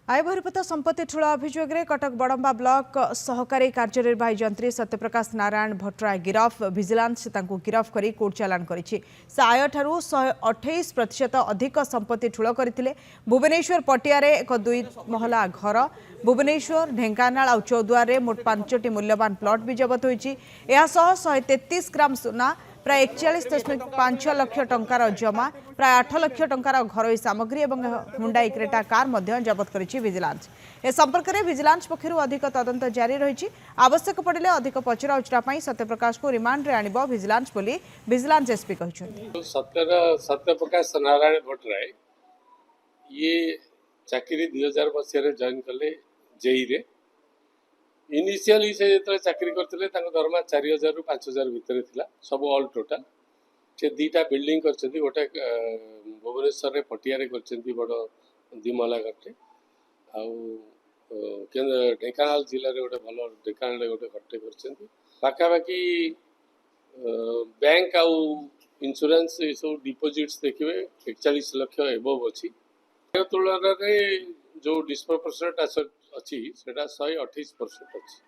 आय बहिर्भूत संपत्ति ठूल अभियोग कटक बड़म्बा ब्लॉक सहकारी कार्यनिर्वाही जंत्री सत्यप्रकाश नारायण भट्टराय गिरफ विजिलेंस गिरफ कर कोर्ट चालान कर आय ठारू 128% अधिक संपत्ति ठूल करते। भुवनेश्वर पटिया एक 2 महला घर भुवनेश्वर ढेंकानाल और चौद्वार मोट 5टी मूल्यवान प्लॉट भी जबत होती। 133 ग्राम सुना प्राय 41.5 लाख टंकार जमा प्राय 8 लाख टंकार घरोई सामग्री और हुंडाई क्रेटा कार मध्य जबत करिछि विजिलेंस। ए संपर्क में विजिलेंस पक्षरु अधिक तदंत जारी रही। आवश्यक पड़े अधिक पचराउचरा पई सत्यप्रकाश को रिमांड रे आनिबो विजिलेंस बोली विजिलेंस एसपी कहिसथि। सत्यप्रकाश नारायण भट्टराय ये चाकरी 2000 मसीह जॉइन कले जेई रे। इनिशियली से जो चाकरी करते दरमा 4000 रु 5000 भितर थिला सब ऑल टोटल। से दीटा बिल्डिंग करछथि गोटे भुवनेश्वर रे पटिया रे करछथि बड़ 2 महला घरटे ढेंकानाल जिले में गोटे भल ढेंकानाल गोटे घरटे करछथि। पाखापाखि बैंक आउ इंश्योरेंस ये सब डिपोजिट्स देखिए 41 लाख एबव अच्छी तुलन में जो डिस्प्रोपोर्शनेट एसेट अच्छी 128% अच्छी।